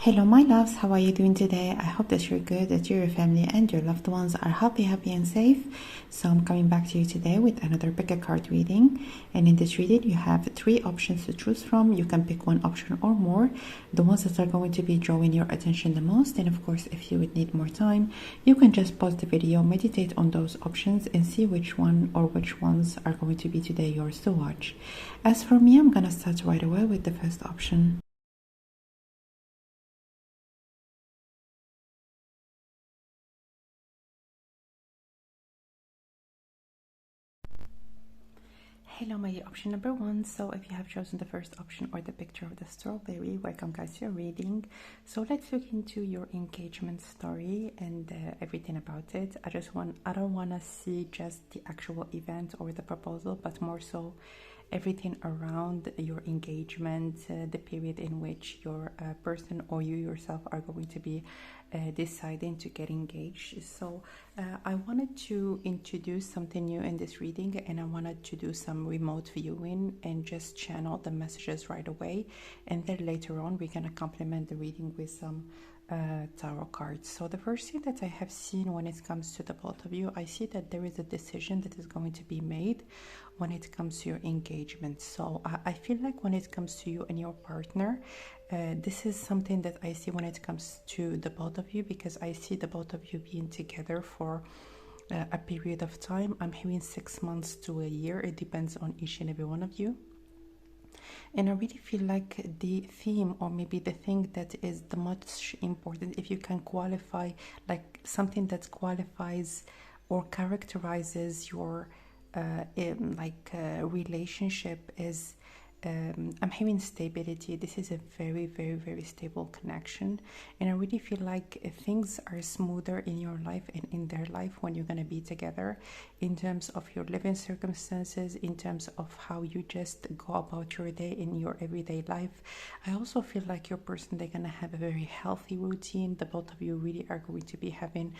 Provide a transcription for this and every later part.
Hello, my loves. How are you doing today? I hope that you're good, that your family and your loved ones are happy, and safe. So I'm coming back to you today with another pick a card reading. And in this reading, you have 3 options to choose from. You can pick one option or more. The ones that are going to be drawing your attention the most. And of course, if you would need more time, you can just pause the video, meditate on those options, and see which one or which ones are going to be today yours to watch. As for me, I'm gonna start right away with the first option. Hello, my option number 1. So if you have chosen the first option or the picture of the strawberry, welcome guys to your reading. So let's look into your engagement story and everything about it. I don't want to see just the actual event or the proposal, but more so everything around your engagement, the period in which your person or you yourself are going to be deciding to get engaged. So I wanted to introduce something new in this reading, and I wanted to do some remote viewing and just channel the messages right away, and then later on we're going to complement the reading with some tarot cards. So the first thing that I have seen when it comes to the both of you, I see that there is a decision that is going to be made when it comes to your engagement. So I feel like when it comes to you and your partner, this is something that I see when it comes to the both of you, because I see the both of you being together for a period of time. I'm hearing 6 months to a year. It depends on each and every one of you. And I really feel like the theme, or maybe the thing that is the most important, if you can qualify, like something that qualifies or characterizes your relationship, is I'm hearing stability. This is a very, very, very stable connection, and I really feel like things are smoother in your life and in their life when you're going to be together, in terms of your living circumstances, in terms of how you just go about your day in your everyday life. I also feel like your person, they're going to have a very healthy routine. The both of you really are going to be having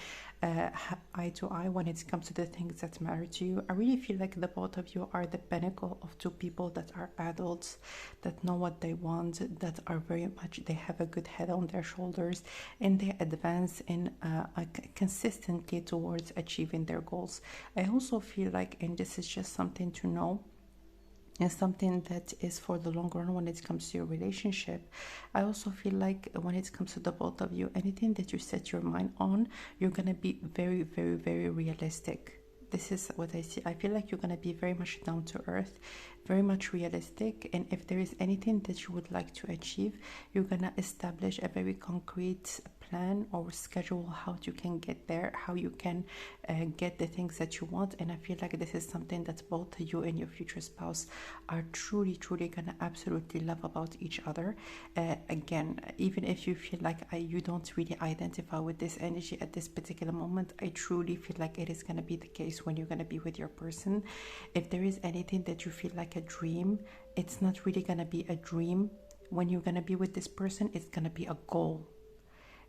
eye to eye when it comes to the things that matter to you. I really feel like the both of you are the pinnacle of two people that are adults, that know what they want, that are very much, they have a good head on their shoulders, and they advance in consistently towards achieving their goals. I also feel like, and this is just something to know, and something that is for the long run when it comes to your relationship, I also feel like when it comes to the both of you, anything that you set your mind on, you're going to be very, very, very realistic. This is what I see. I feel like you're going to be very much down to earth, very much realistic, and if there is anything that you would like to achieve, you're going to establish a very concrete plan or schedule how you can get there, how you can get the things that you want. And I feel like this is something that both you and your future spouse are truly, truly gonna absolutely love about each other. Again, even if you feel like you don't really identify with this energy at this particular moment, I truly feel like it is gonna be the case when you're gonna be with your person. If there is anything that you feel like a dream, it's not really gonna be a dream. When you're gonna be with this person, it's gonna be a goal.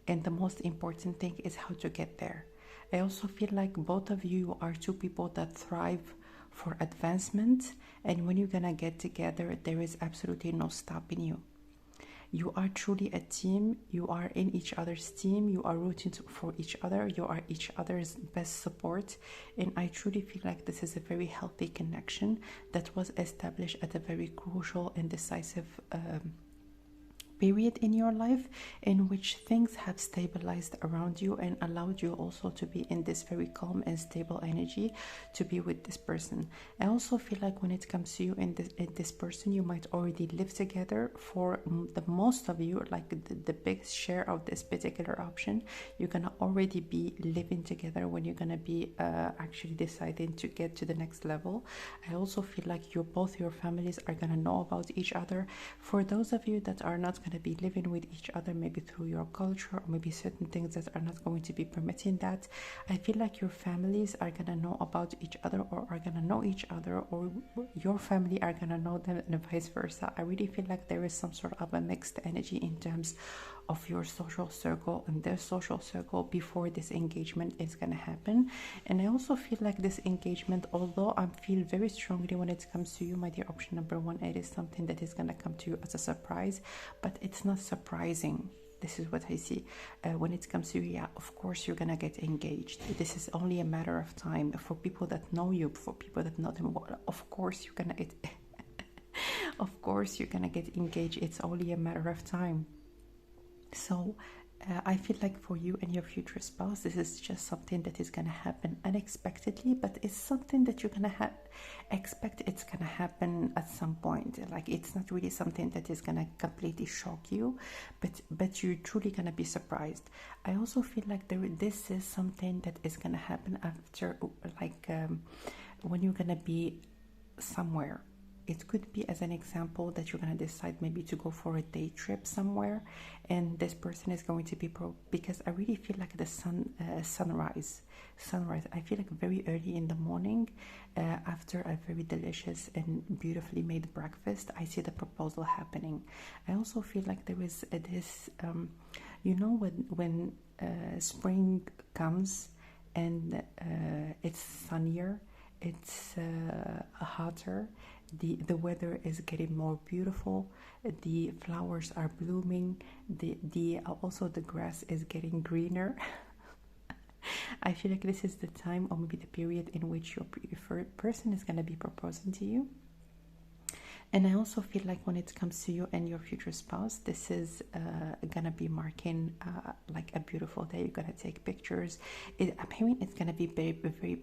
And the most important thing is how to get there. I also feel like both of you are two people that thrive for advancement, and when you're gonna get together, there is absolutely no stopping you. You are truly a team. You are in each other's team. You are rooting for each other. You are each other's best support. And I truly feel like this is a very healthy connection that was established at a very crucial and decisive period in your life, in which things have stabilized around you and allowed you also to be in this very calm and stable energy to be with this person. I also feel like when it comes to you and this person, you might already live together. For the most of you, like the biggest share of this particular option, you're gonna already be living together when you're gonna be actually deciding to get to the next level. I also feel like both your families are gonna know about each other. For those of you that are not going to be living with each other, maybe through your culture or maybe certain things that are not going to be permitting that, I feel like your families are going to know about each other, or are going to know each other, or your family are going to know them, and vice versa. I really feel like there is some sort of a mixed energy in terms of your social circle and their social circle before this engagement is going to happen. And I also feel like this engagement, although I feel very strongly when it comes to you, my dear option number 1, it is something that is going to come to you as a surprise, but it's not surprising. This is what I see. When it comes to you, yeah, of course you're gonna get engaged. This is only a matter of time. For people that know you, for people that know them, of course you're gonna get of course you're gonna get engaged. It's only a matter of time. So I feel like for you and your future spouse, this is just something that is gonna happen unexpectedly, but it's something that you're gonna expect it's gonna happen at some point. Like, it's not really something that is gonna completely shock you, but you're truly gonna be surprised. I also feel like this is something that is gonna happen after, like, when you're gonna be somewhere. It could be, as an example, that you're going to decide maybe to go for a day trip somewhere, and this person is going to be because I really feel like the sunrise, I feel like very early in the morning, after a very delicious and beautifully made breakfast, I see the proposal happening. I also feel like there is this, when spring comes and it's sunnier, it's hotter, the weather is getting more beautiful, the flowers are blooming, also the grass is getting greener. I feel like this is the time, or maybe the period, in which your preferred person is going to be proposing to you. And I also feel like when it comes to you and your future spouse, this is gonna be marking like a beautiful day. You're gonna take pictures. I'm hearing it's gonna be very, very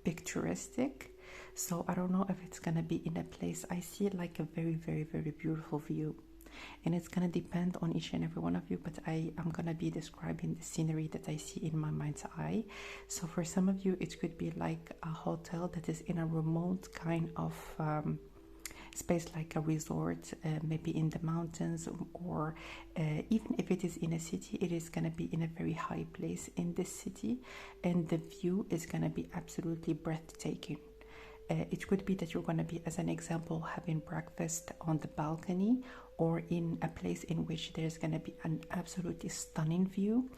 picturesque. So I don't know if it's gonna be in a place. I see it like a very, very, very beautiful view, and it's gonna depend on each and every one of you, but I am gonna be describing the scenery that I see in my mind's eye. So for some of you, it could be like a hotel that is in a remote kind of space, like a resort, maybe in the mountains, or even if it is in a city, it is going to be in a very high place in this city, and the view is going to be absolutely breathtaking. It could be that you're going to be, as an example, having breakfast on the balcony, or in a place in which there's going to be an absolutely stunning view,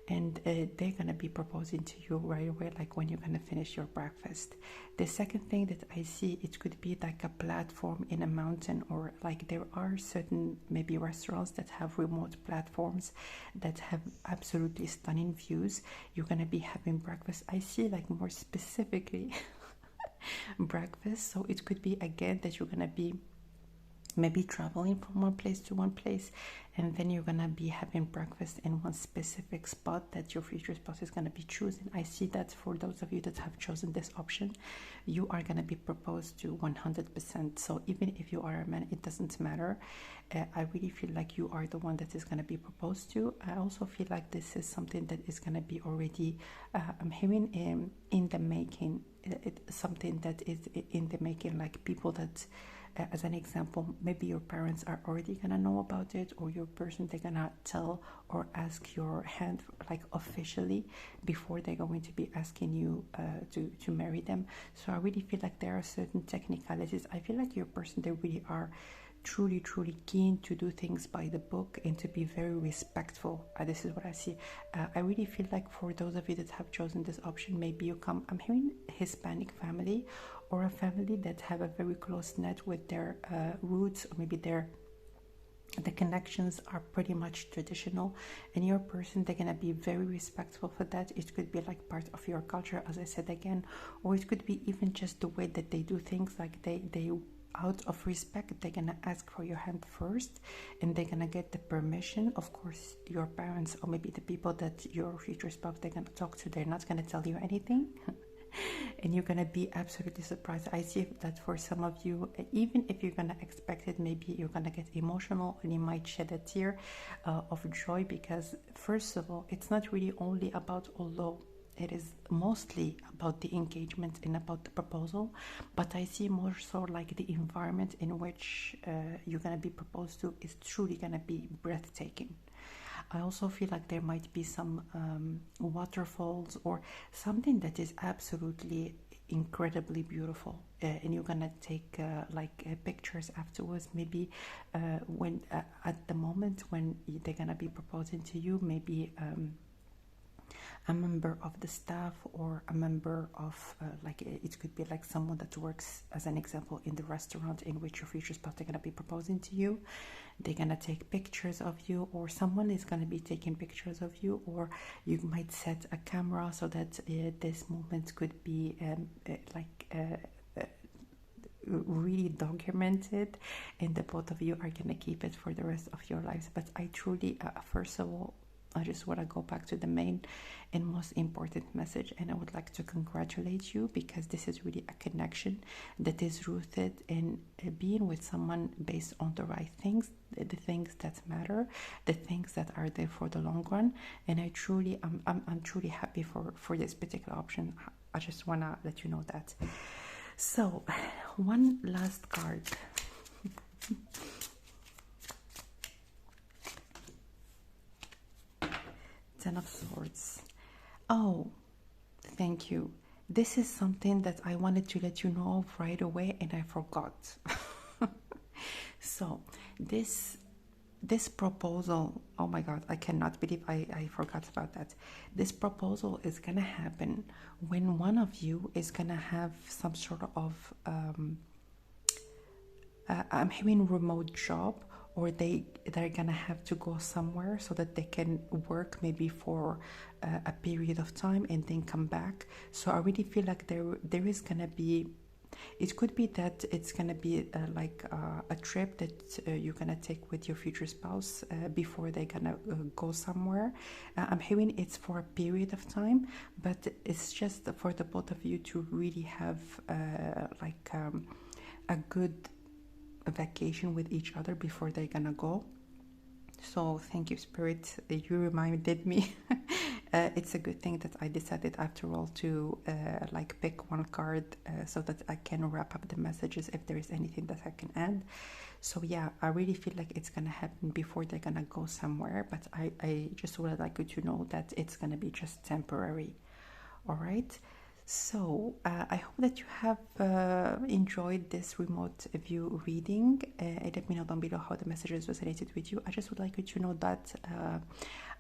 and they're going to be proposing to you right away, like when you're going to finish your breakfast. The second thing that I see, it could be like a platform in a mountain, or like there are certain maybe restaurants that have remote platforms that have absolutely stunning views. You're going to be having breakfast. I see, like, more specifically breakfast. So it could be, again, that you're going to be maybe traveling from one place to one place, and then you're gonna be having breakfast in one specific spot that your future spouse is gonna be choosing. I see that for those of you that have chosen this option, you are gonna be proposed to 100%. So even if you are a man, it doesn't matter. I really feel like you are the one that is gonna be proposed to. I also feel like this is something that is gonna be already, I'm hearing in the making. Something that is in the making, like people that, as an example, maybe your parents are already gonna know about it, or your person, they're gonna tell or ask your hand, like, officially, before they're going to be asking you to marry them. So I really feel like there are certain technicalities. I feel like your person, they really are truly keen to do things by the book and to be very respectful. This is what I see. I really feel like for those of you that have chosen this option, maybe you come, I'm hearing Hispanic family, or a family that have a very close net with their roots, or maybe the connections are pretty much traditional, and your person, they're gonna be very respectful for that. It could be like part of your culture, as I said again, or it could be even just the way that they do things, like they out of respect, they're gonna ask for your hand first, and they're gonna get the permission. Of course, your parents, or maybe the people that your future spouse, they're gonna talk to, they're not gonna tell you anything. And you're gonna be absolutely surprised. I see that for some of you, even if you're gonna expect it, maybe you're gonna get emotional, and you might shed a tear of joy, because first of all, it's not really only about, although it is mostly about the engagement and about the proposal, but I see more so like the environment in which you're gonna be proposed to is truly gonna be breathtaking. I also feel like there might be some waterfalls, or something that is absolutely incredibly beautiful, and you're gonna take pictures afterwards, maybe when at the moment when they're gonna be proposing to you, maybe a member of the staff or a member of like it could be like someone that works, as an example, in the restaurant in which your future spouse, they're going to be proposing to you. They're going to take pictures of you, or someone is going to be taking pictures of you, or you might set a camera so that this moment could be really documented, and the both of you are going to keep it for the rest of your lives. But I truly, first of all, I just want to go back to the main and most important message, and I would like to congratulate you, because this is really a connection that is rooted in being with someone based on the right things, the things that matter, the things that are there for the long run. And I truly, I'm truly happy for this particular option. I just want to let you know that. So, one last card. Ten of Swords. Oh, thank you. This is something that I wanted to let you know of right away, and I forgot. So, this proposal, oh my God, I cannot believe I forgot about that. This proposal is going to happen when one of you is going to have some sort of, I'm having remote job, or they're going to have to go somewhere so that they can work maybe for a period of time and then come back. So I really feel like there is going to be, it could be that it's going to be a trip that you're going to take with your future spouse before they're going to go somewhere. I'm hearing it's for a period of time, but it's just for the both of you to really have a good vacation with each other before they're going to go. So thank you, Spirit, you reminded me. It's a good thing that I decided after all to pick one card so that I can wrap up the messages if there is anything that I can add. So yeah, I really feel like it's gonna happen before they're gonna go somewhere, but I just would like you to know that it's gonna be just temporary. All right. So I hope that you have enjoyed this remote view reading. Let me know down below how the messages resonated with you. I just would like you to know that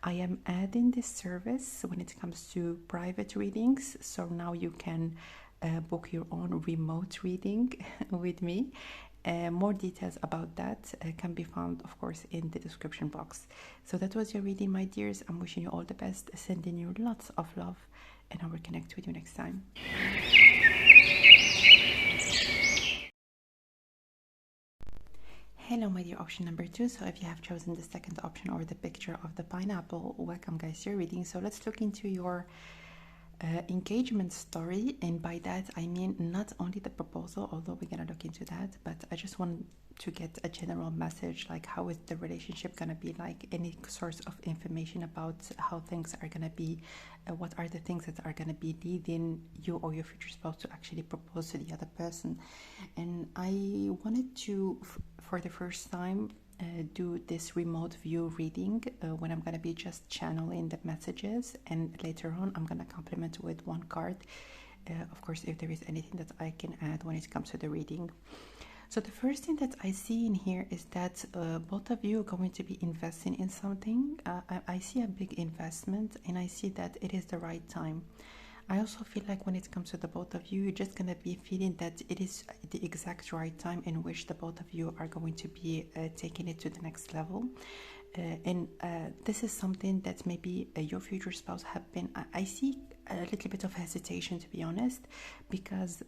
I am adding this service when it comes to private readings. So now you can book your own remote reading with me. More details about that can be found, of course, in the description box. So that was your reading, my dears. I'm wishing you all the best, sending you lots of love, and I will connect with you next time. Hello, my dear option number 2. So if you have chosen the second option, or the picture of the pineapple, welcome guys to your reading. So let's look into your engagement story, and by that I mean not only the proposal, although we're gonna look into that, but I just want to get a general message, like how is the relationship gonna be, like any source of information about how things are gonna be, what are the things that are gonna be leading you or your future spouse to actually propose to the other person. And I wanted to, for the first time, do this remote view reading when I'm going to be just channeling the messages, and later on I'm going to complement with one card, of course, if there is anything that I can add when it comes to the reading. So the first thing that I see in here is that both of you are going to be investing in something. I see a big investment, and I see that it is the right time. I also feel like when it comes to the both of you, you're just going to be feeling that it is the exact right time in which the both of you are going to be taking it to the next level. And this is something that maybe your future spouse have been, I see a little bit of hesitation, to be honest, because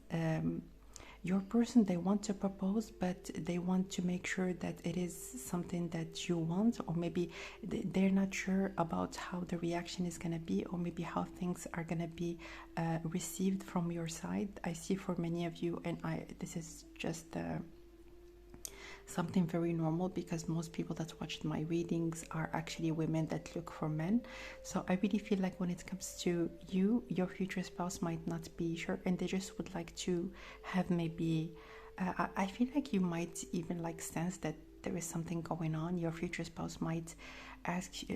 your person, they want to propose, but they want to make sure that it is something that you want, or maybe they're not sure about how the reaction is going to be, or maybe how things are going to be received from your side. I see for many of you, and this is just something very normal, because most people that watched my readings are actually women that look for men. So I really feel like when it comes to you, your future spouse might not be sure, and they just would like to have maybe I feel like you might even like sense that there is something going on. Your future spouse might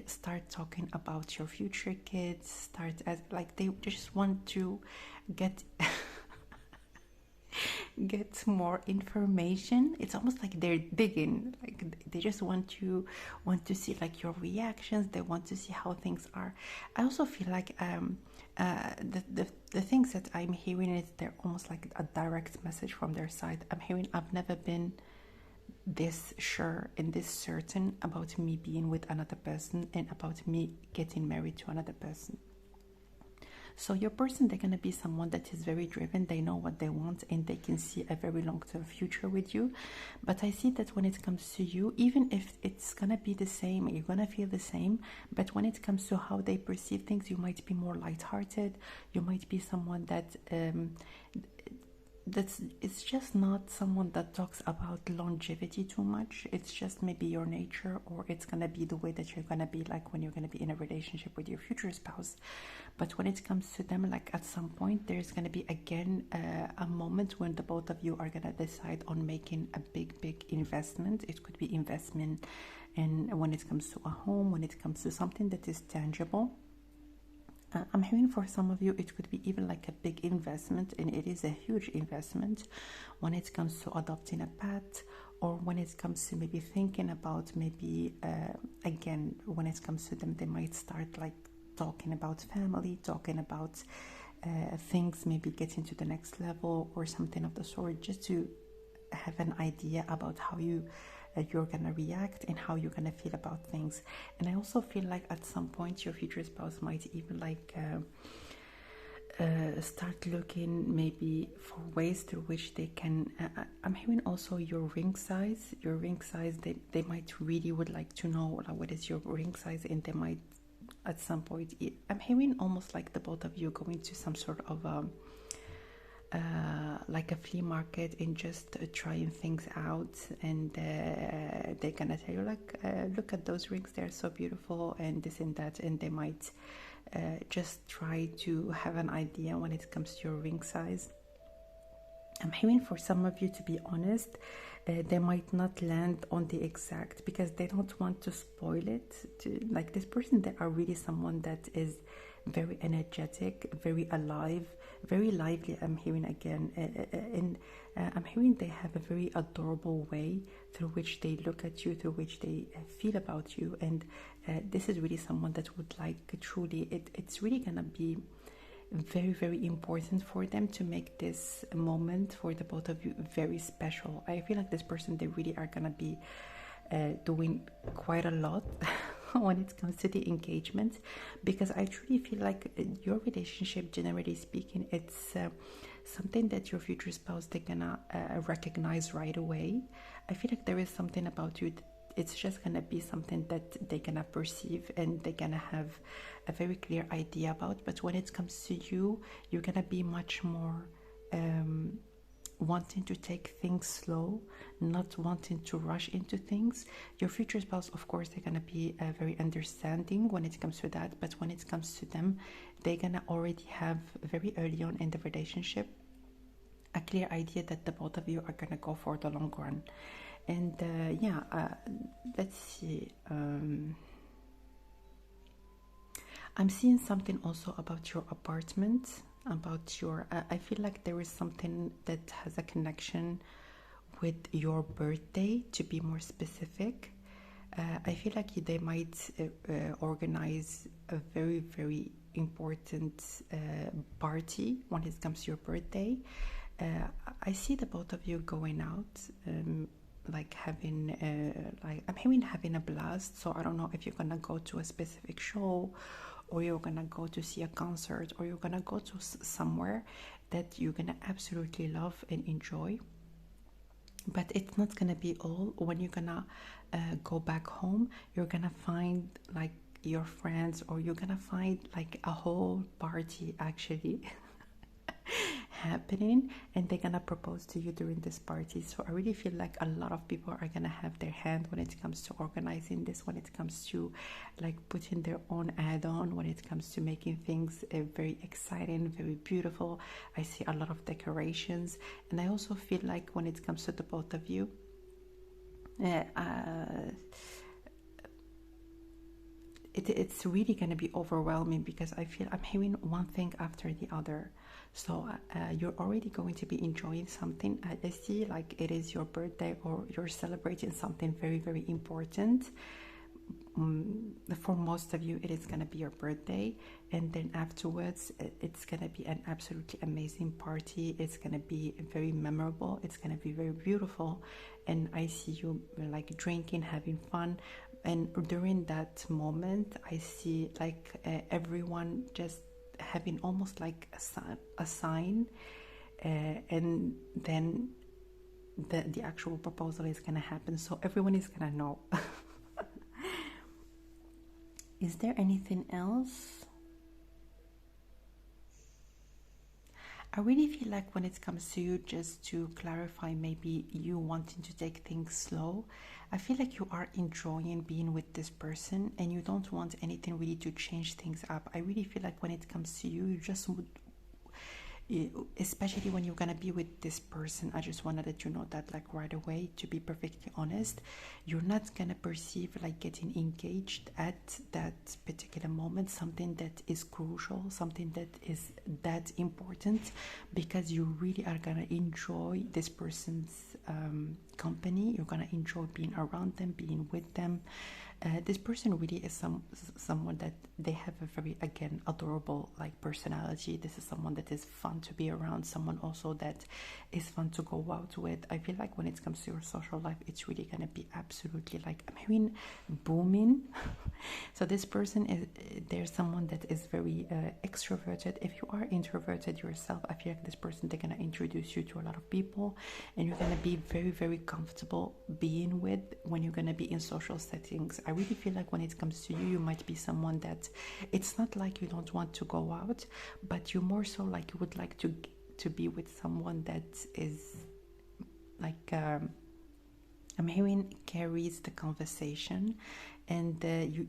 start talking about your future kids, start as like they just want to get get more information. It's almost like they're digging, like they just want to see like your reactions. They want to see how things are. I also feel like the things that I'm hearing is they're almost like a direct message from their side. I'm hearing I've never been this sure and this certain about me being with another person and about me getting married to another person. So your person, they're going to be someone that is very driven. They know what they want and they can see a very long-term future with you. But I see that when it comes to you, even if it's going to be the same, you're going to feel the same, but when it comes to how they perceive things, you might be more lighthearted. You might be someone that it's just not someone that talks about longevity too much. It's just maybe your nature, or it's gonna be the way that you're gonna be like when you're gonna be in a relationship with your future spouse. But when it comes to them, like at some point there's gonna be again a moment when the both of you are gonna decide on making a big investment. It could be investment, and when it comes to a home, when it comes to something that is tangible. I'm hearing for some of you it could be even like a big investment, and it is a huge investment when it comes to adopting a pet, or when it comes to maybe thinking about maybe again, when it comes to them, they might start like talking about family, talking about things, maybe getting to the next level or something of the sort, just to have an idea about how you're gonna react and how you're gonna feel about things. And I also feel like at some point your future spouse might even like start looking maybe for ways through which they can I'm hearing also your ring size. They might really would like to know like, what is your ring size, and they might at some point, I'm hearing almost like the both of you going to some sort of like a flea market and just trying things out, and they're gonna tell you like look at those rings, they're so beautiful and this and that, and they might just try to have an idea when it comes to your ring size. I'm hearing for some of you, to be honest, they might not land on the exact, because they don't want to spoil it like this person. They are really someone that is very energetic, very alive, very lively. I'm hearing again, and I'm hearing they have a very adorable way through which they look at you, through which they feel about you, and this is really someone that would like truly, it's really gonna be very important for them to make this moment for the both of you very special. I feel like this person, they really are gonna be doing quite a lot when it comes to the engagement, because I truly feel like your relationship, generally speaking, it's something that your future spouse, they're gonna recognize right away. I feel like there is something about you, it's just gonna be something that they're gonna perceive and they're gonna have a very clear idea about. But when it comes to you, you're gonna be much more wanting to take things slow, not wanting to rush into things. Your future spouse, of course, they're gonna be very understanding when it comes to that, but when it comes to them, they're gonna already have very early on in the relationship a clear idea that the both of you are gonna go for the long run. And let's see, I'm seeing something also about your apartment, about your I feel like there is something that has a connection with your birthday, to be more specific. I feel like they might organize a very important party when it comes to your birthday. I see the both of you going out, like having like I'm having a blast. So I don't know if you're gonna go to a specific show, or you're gonna go to see a concert, or you're gonna go to somewhere that you're gonna absolutely love and enjoy. But it's not gonna be all. When you're gonna go back home, you're gonna find like your friends, or you're gonna find like a whole party actually happening, and they're gonna propose to you during this party. So I really feel like a lot of people are gonna have their hand when it comes to organizing this, when it comes to like putting their own add-on, when it comes to making things very exciting, very beautiful. I see a lot of decorations, and I also feel like when it comes to the both of you, it's really going to be overwhelming, because I feel I'm hearing one thing after the other. So you're already going to be enjoying something. I see like it is your birthday, or you're celebrating something very, very important. For most of you, it is going to be your birthday, and then afterwards it's going to be an absolutely amazing party. It's going to be very memorable, it's going to be very beautiful, and I see you like drinking, having fun. And during that moment, I see like everyone just having almost like a sign, and then the actual proposal is going to happen, so everyone is going to know. Is there anything else? I really feel like when it comes to you, just to clarify, maybe you wanting to take things slow, I feel like you are enjoying being with this person, and you don't want anything really to change things up. I really feel like when it comes to you, you just would, especially when you're gonna be with this person, I just want to let you know that like right away, to be perfectly honest, you're not gonna perceive like getting engaged at that particular moment something that is crucial, something that is that important, because you really are gonna enjoy this person's company. You're gonna enjoy being around them, being with them. This person really is someone that they have a very, again, adorable like personality. This is someone that is fun to be around, someone also that is fun to go out with. I feel like when it comes to your social life, it's really going to be absolutely like, I'm hearing booming. So this person is, there's someone that is very extroverted. If you are introverted yourself, I feel like this person, they're going to introduce you to a lot of people, and you're going to be very, very comfortable being with when you're going to be in social settings. I really feel like when it comes to you, you might be someone that it's not like you don't want to go out, but you more so like you would like to be with someone that is like I'm hearing carries the conversation, and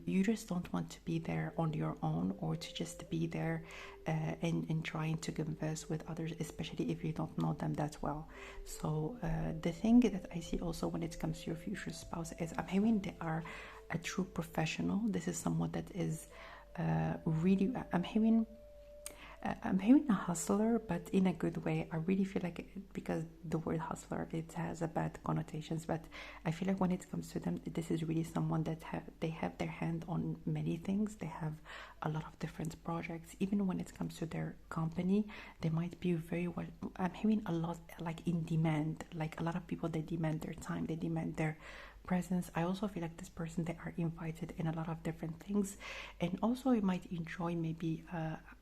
you just don't want to be there on your own, or to just be there and trying to converse with others, especially if you don't know them that well. So the thing that I see also when it comes to your future spouse is I'm hearing they are a true professional. This is someone that is really, I'm hearing a hustler, but in a good way. I really feel like because the word hustler, it has a bad connotations, but I feel like when it comes to them, this is really someone that they have their hand on many things. They have a lot of different projects. Even when it comes to their company, they might be very well, I'm hearing a lot like in demand. Like a lot of people, they demand their time, they demand their presence. I also feel like this person, they are invited in a lot of different things, and also you might enjoy maybe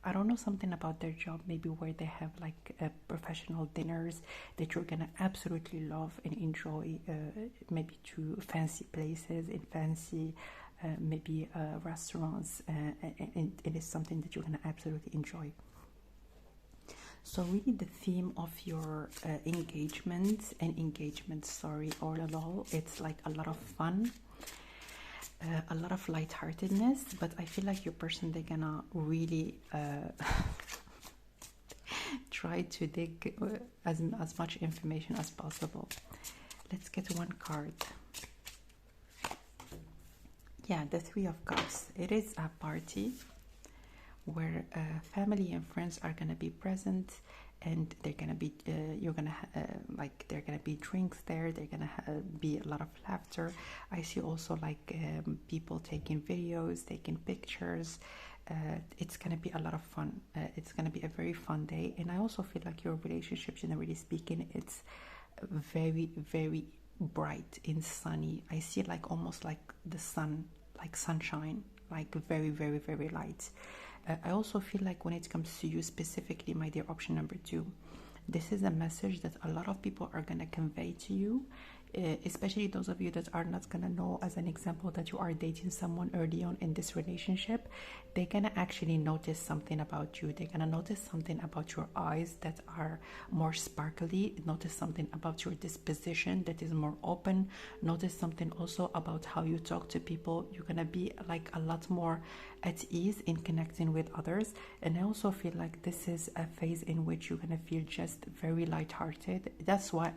I don't know, something about their job, maybe where they have like professional dinners that you're gonna absolutely love and enjoy, maybe to fancy places in fancy maybe restaurants, and it is something that you're gonna absolutely enjoy. So really the theme of your engagement, sorry, all in all, it's like a lot of fun, a lot of lightheartedness, but I feel like your person, they're gonna really try to dig as much information as possible. Let's get one card. Yeah, the Three of Cups. It is a party where family and friends are gonna be present, and they're gonna be you're gonna like there gonna be drinks there. They're gonna be a lot of laughter. I see also like people taking videos, taking pictures. It's gonna be a lot of fun. It's gonna be a very fun day, and I also feel like your relationship, generally speaking, it's very, very bright and sunny. I see like almost like the sun, like sunshine, like very, very, very light. I also feel like when it comes to you specifically, my dear option number 2, this is a message that a lot of people are going to convey to you, especially those of you that are not going to know, as an example, that you are dating someone early on in this relationship. They're going to actually notice something about you. They're going to notice something about your eyes that are more sparkly, notice something about your disposition that is more open, notice something also about how you talk to people. You're going to be like a lot more at ease in connecting with others. And I also feel like this is a phase in which you're going to feel just very lighthearted. That's why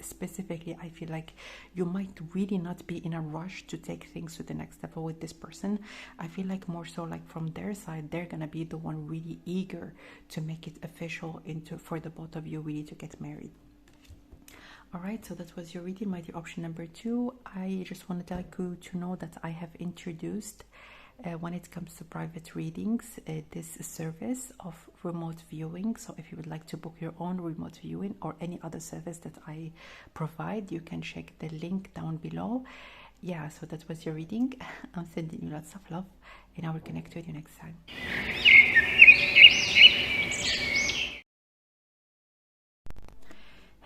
specifically, I feel like you might really not be in a rush to take things to the next level with this person. I feel like more so like from their side, they're gonna be the one really eager to make it official for the both of you really to get married. Alright, so that was your reading, my dear option number 2. I just wanted you to know that I have introduced, when it comes to private readings, this service of remote viewing. So if you would like to book your own remote viewing or any other service that I provide, you can check the link down below. Yeah, so that was your reading. I'm sending you lots of love, and I will connect with you next time.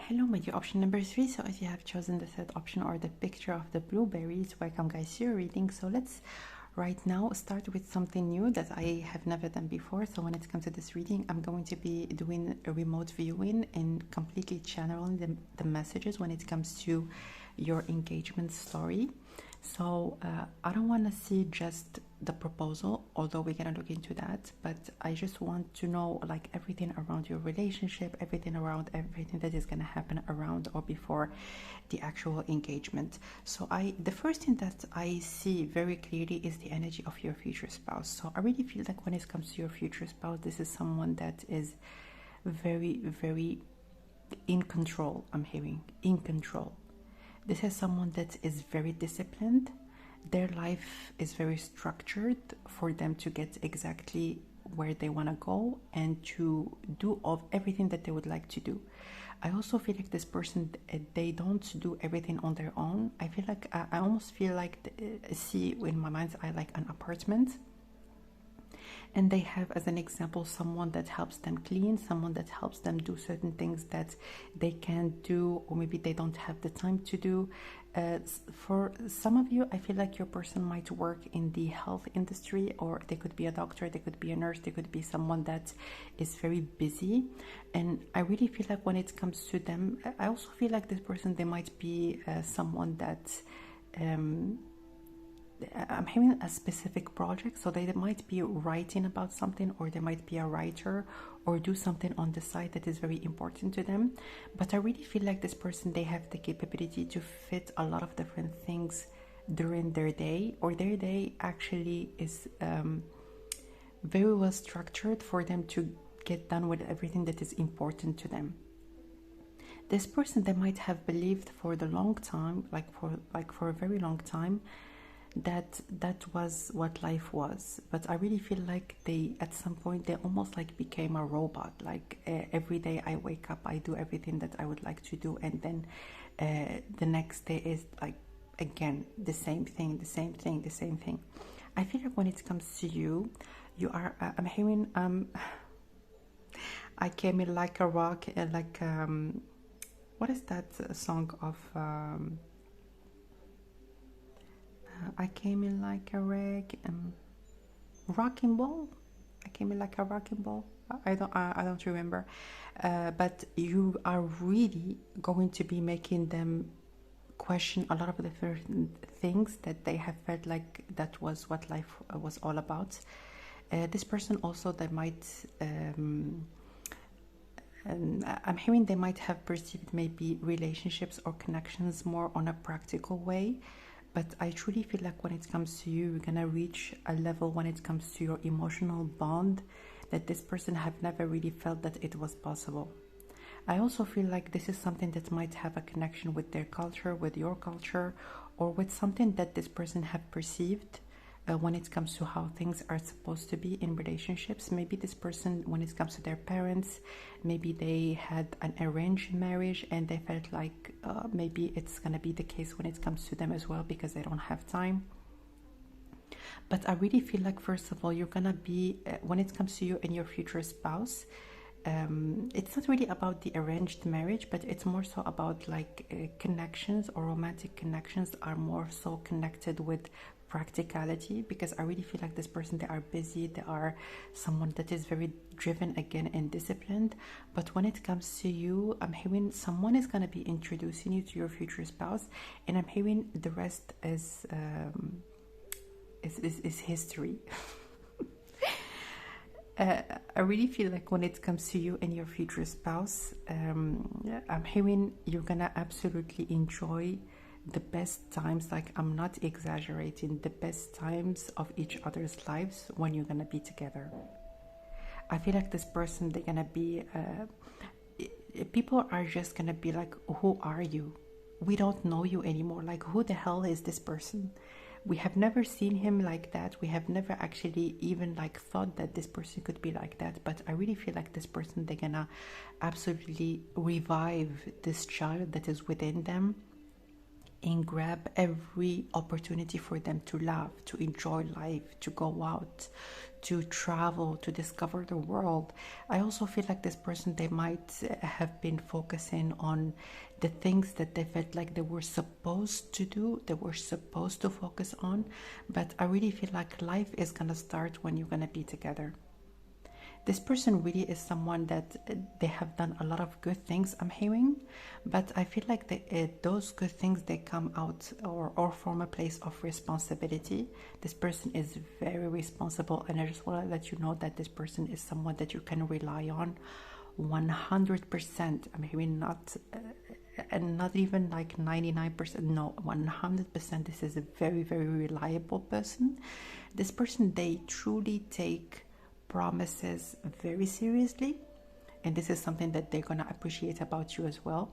Hello, my dear option number 3. So if you have chosen the third option or the picture of the blueberries, welcome guys to your reading. So let's right now start with something new that I have never done before. So when it comes to this reading, I'm going to be doing a remote viewing and completely channeling the messages when it comes to your engagement story. So I don't want to see just the proposal, although we're gonna look into that, but I just want to know like everything around your relationship, everything that is gonna happen around or before the actual engagement. So the first thing that I see very clearly is the energy of your future spouse. So I really feel like when it comes to your future spouse, this is someone that is very, very in control. I'm hearing in control. This is someone that is very disciplined. Their life is very structured for them to get exactly where they want to go and to do everything that they would like to do. I also feel like this person, they don't do everything on their own. I feel like I almost feel like see in my mind's eye like an apartment, and they have as an example someone that helps them clean, someone that helps them do certain things that they can't do or maybe they don't have the time to do. For some of you, I feel like your person might work in the health industry, or they could be a doctor, they could be a nurse, they could be someone that is very busy. And I really feel like when it comes to them, I also feel like this person, they might be someone that I'm having a specific project, so they might be writing about something, or they might be a writer or do something on the side that is very important to them. But I really feel like this person, they have the capability to fit a lot of different things during their day, or their day actually is very well structured for them to get done with everything that is important to them. This person, they might have believed for the long time, for a very long time, that was what life was. But I really feel like they, at some point, they almost like became a robot. Like every day I wake up, I do everything that I would like to do, and then the next day is like again the same thing. I feel like when it comes to you, you are I'm hearing I came in like a rock, what is that song of I came in like a rocking ball. I came in like a rocking ball. I don't remember. But you are really going to be making them question a lot of different things that they have felt like that was what life was all about. This person also, they might I'm hearing they might have perceived maybe relationships or connections more on a practical way. But I truly feel like when it comes to you, you're gonna reach a level when it comes to your emotional bond that this person have never really felt that it was possible. I also feel like this is something that might have a connection with their culture, with your culture, or with something that this person have perceived when it comes to how things are supposed to be in relationships. Maybe this person, when it comes to their parents, maybe they had an arranged marriage and they felt like maybe it's gonna be the case when it comes to them as well, because they don't have time. But I really feel like, first of all, you're gonna be when it comes to you and your future spouse, it's not really about the arranged marriage, but it's more so about like connections, or romantic connections are more so connected with practicality, because I really feel like this person, they are busy, they are someone that is very driven again and disciplined. But when it comes to you, I'm hearing someone is going to be introducing you to your future spouse, and I'm hearing the rest is history. I really feel like when it comes to you and your future spouse, I'm hearing you're gonna absolutely enjoy the best times. Like, I'm not exaggerating, the best times of each other's lives when you're gonna be together. I feel like this person, they're gonna be, people are just gonna be like, who are you? We don't know you anymore. Like, who the hell is this person? We have never seen him like that. We have never actually even like thought that this person could be like that. But I really feel like this person, they're gonna absolutely revive this child that is within them and grab every opportunity for them to laugh, to enjoy life, to go out, to travel, to discover the world. I also feel like this person, they might have been focusing on the things that they felt like they were supposed to do, they were supposed to focus on. But I really feel like life is gonna start when you're gonna be together. This person really is someone that they have done a lot of good things, I'm hearing, but I feel like those good things, they come out or from a place of responsibility. This person is very responsible, and I just want to let you know that this person is someone that you can rely on 100%. I'm hearing not and not even like 99%, no, 100%. This is a very, very reliable person. This person, they truly take promises very seriously, and this is something that they're going to appreciate about you as well.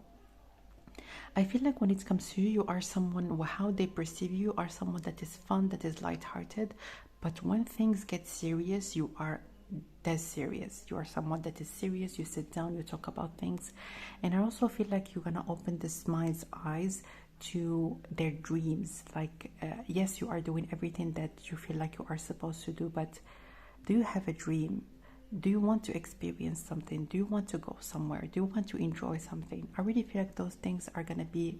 I feel like when it comes to you, you are someone, how they perceive you are someone that is fun, that is lighthearted, but when things get serious, you are dead serious. You are someone that is serious. You sit down, you talk about things. And I also feel like you're gonna open this mind's eyes to their dreams. Like, yes, you are doing everything that you feel like you are supposed to do, but do you have a dream? Do you want to experience something? Do you want to go somewhere? Do you want to enjoy something? I really feel like those things are going to be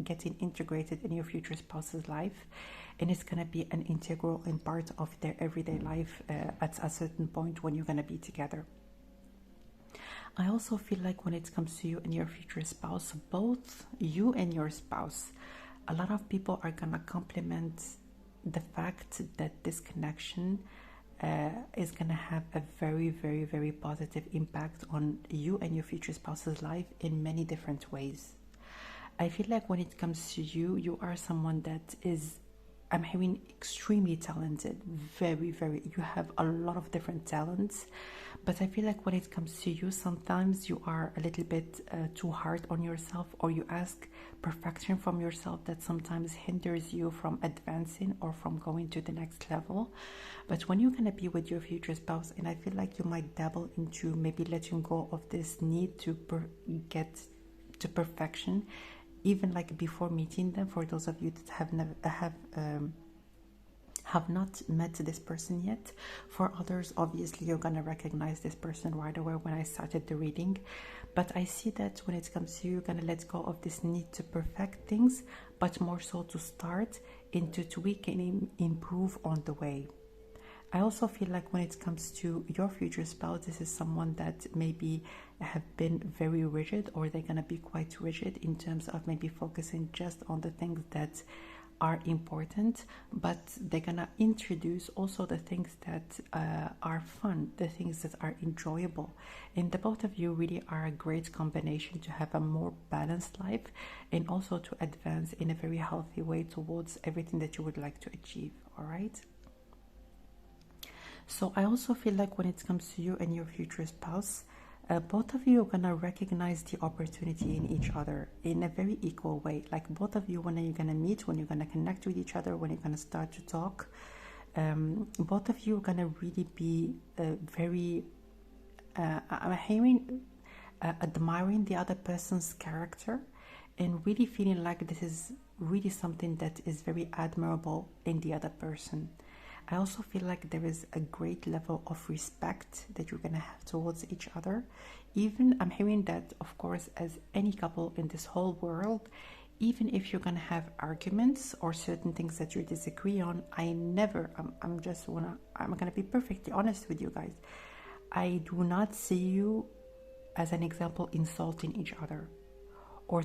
getting integrated in your future spouse's life, and it's going to be an integral and part of their everyday life at a certain point when you're going to be together. I also feel like when it comes to you and your future spouse, both you and your spouse, a lot of people are going to compliment the fact that this connection is going to have a very, very, very positive impact on you and your future spouse's life in many different ways. I feel like when it comes to you, you are someone that is, I'm hearing, extremely talented. Very, very, you have a lot of different talents. But I feel like when it comes to you, sometimes you are a little bit too hard on yourself, or you ask perfection from yourself that sometimes hinders you from advancing or from going to the next level. But when you're going to be with your future spouse, and I feel like you might dabble into maybe letting go of this need to get to perfection, even like before meeting them. For those of you that have not met this person yet. For others, obviously, you're going to recognize this person right away when I started the reading. But I see that when it comes to you, you're going to let go of this need to perfect things, but more so to start into tweak and improve on the way. I also feel like when it comes to your future spouse, this is someone that maybe have been very rigid, or they're going to be quite rigid in terms of maybe focusing just on the things that are important, but they're gonna introduce also the things that are fun, the things that are enjoyable. And the both of you really are a great combination to have a more balanced life, and also to advance in a very healthy way towards everything that you would like to achieve. All right. So I also feel like when it comes to you and your future spouse, both of you are going to recognize the opportunity in each other in a very equal way. Like, both of you, when you're going to meet, when you're going to connect with each other, when you're going to start to talk, both of you are going to really be very, I'm hearing, admiring the other person's character, and really feeling like this is really something that is very admirable in the other person. I also feel like there is a great level of respect that you're going to have towards each other. Even, I'm hearing that, of course, as any couple in this whole world, even if you're going to have arguments or certain things that you disagree on, I'm going to be perfectly honest with you guys. I do not see you, as an example, insulting each other or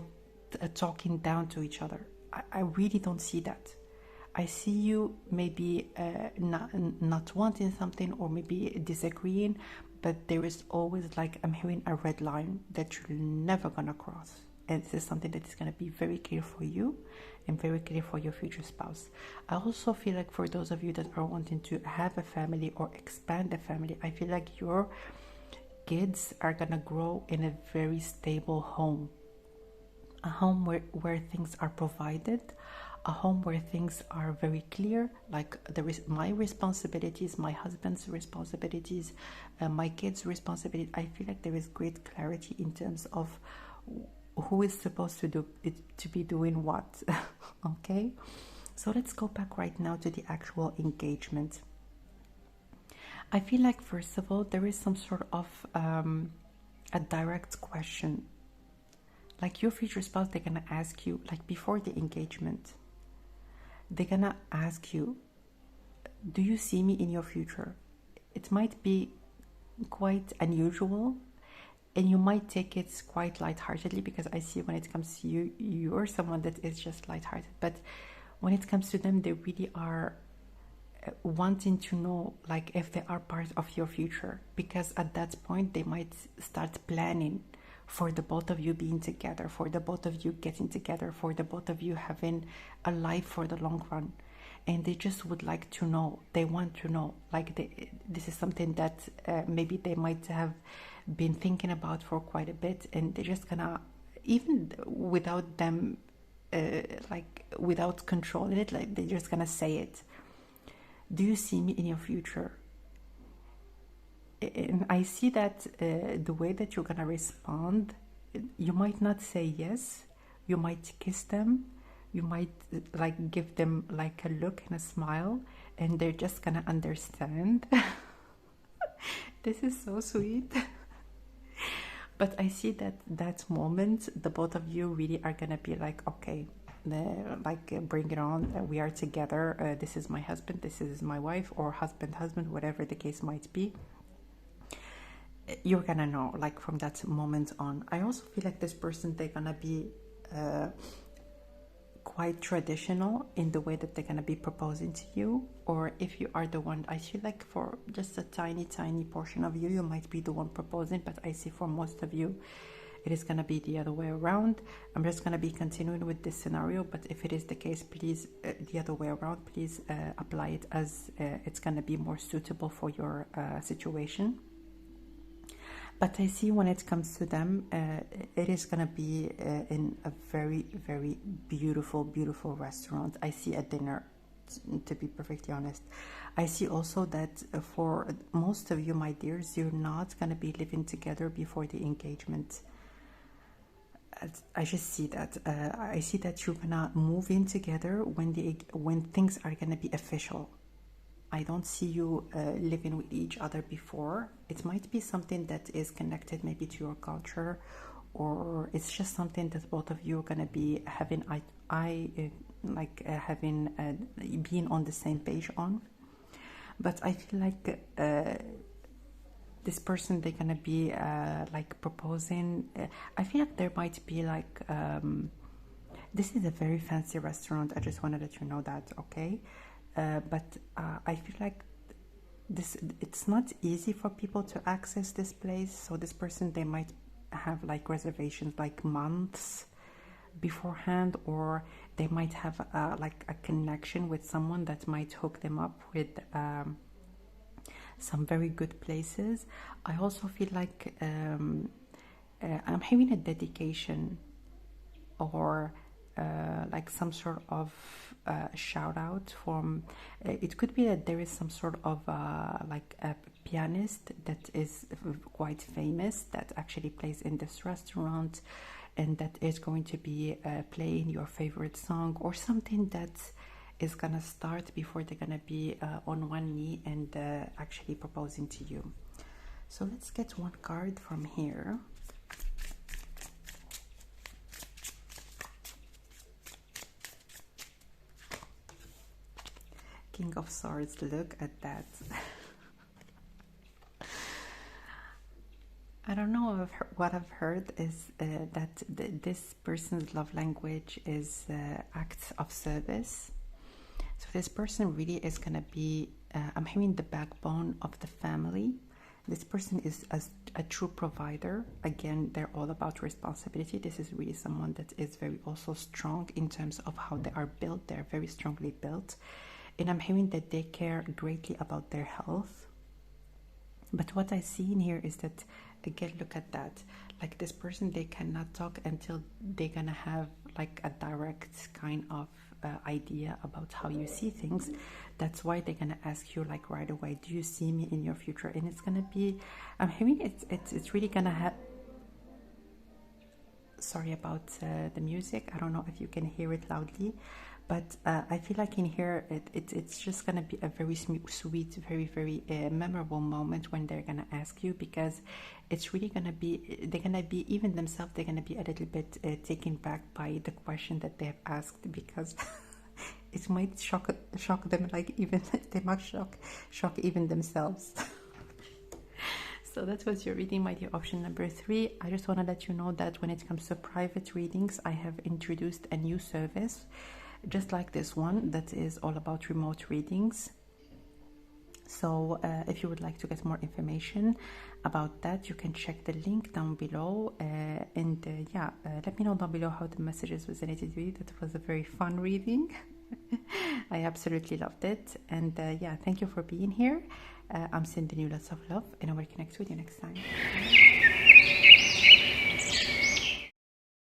talking down to each other. I really don't see that. I see you maybe not wanting something, or maybe disagreeing, but there is always, like, I'm hearing a red line that you're never gonna cross. And this is something that is gonna be very clear for you and very clear for your future spouse. I also feel like for those of you that are wanting to have a family or expand a family, I feel like your kids are gonna grow in a very stable home. A home where things are provided, a home where things are very clear, like there is my responsibilities, my husband's responsibilities, my kids' responsibility. I feel like there is great clarity in terms of who is supposed to do it, to be doing what. Okay, so let's go back right now to the actual engagement. I feel like, first of all, there is some sort of a direct question. Like, your future spouse, they're gonna ask you, like, before the engagement, they're gonna ask you, do you see me in your future? It might be quite unusual, and you might take it quite lightheartedly, because I see when it comes to you, you're someone that is just lighthearted. But when it comes to them, they really are wanting to know, like, if they are part of your future, because at that point they might start planning for the both of you being together, for the both of you getting together, for the both of you having a life for the long run. And they just would like to know, they want to know, like, this is something that maybe they might have been thinking about for quite a bit, and they're just gonna, even without them like, without controlling it, like, they're just gonna say it. Do you see me in your future? And I see that the way that you're gonna respond, you might not say yes, you might kiss them, you might like give them like a look and a smile, and they're just gonna understand. This is so sweet. But I see that moment, the both of you really are gonna be like, okay, bring it on, we are together, this is my husband, this is my wife, or husband, whatever the case might be. You're gonna know, like, from that moment on. I also feel like this person, they're gonna be quite traditional in the way that they're gonna be proposing to you. Or if you are the one, I feel like for just a tiny portion of you, you might be the one proposing, but I see for most of you it is gonna be the other way around. I'm just gonna be continuing with this scenario, but if it is the case, please, the other way around, please apply it as it's gonna be more suitable for your situation. But I see when it comes to them, it is going to be in a very, very beautiful restaurant. I see a dinner, to be perfectly honest. I see also that for most of you, my dears, you're not going to be living together before the engagement. I just see that. I see that you're going to move in together when things are going to be official. I don't see you living with each other before. It might be something that is connected maybe to your culture, or it's just something that both of you are gonna be having being on the same page on. But I feel like this person, they're gonna be like proposing. I feel like there might be like this is a very fancy restaurant. I just want to let you know that, okay? But I feel like it's not easy for people to access this place. So this person, they might have like reservations like months beforehand, or they might have like a connection with someone that might hook them up with some very good places. I also feel like I'm having a dedication, or like some sort of shout out from it could be that there is some sort of like a pianist that is quite famous that actually plays in this restaurant, and that is going to be playing your favorite song, or something that is gonna start before they're gonna be on one knee and actually proposing to you. So let's get one card from here. King of Swords, look at that. I don't know what I've heard is that this person's love language is acts of service. So this person really is going to be, I'm hearing the backbone of the family. This person is a true provider. Again, they're all about responsibility. This is really someone that is very also strong in terms of how they are built. They're very strongly built. And I'm hearing that they care greatly about their health. But what I see in here is that, again, look at that. Like this person, they cannot talk until they're gonna have like a direct kind of idea about how you see things. That's why they're gonna ask you like right away, do you see me in your future? And it's gonna be, I'm hearing it's really gonna have, sorry about the music, I don't know if you can hear it loudly, but I feel like in here it's just gonna be a very sweet, very memorable moment when they're gonna ask you, because it's really gonna be, they're gonna be, even themselves, they're gonna be a little bit taken back by the question that they have asked, because it might shock them, like even they might shock even themselves. So that was your reading, my dear. Option number 3. I just want to let you know that when it comes to private readings, I have introduced a new service, just like this one, that is all about remote readings. So if you would like to get more information about that, you can check the link down below. Let me know down below how the messages resonated with you. That was a very fun reading. I absolutely loved it. And thank you for being here. I'm sending you lots of love, and I will connect with you next time.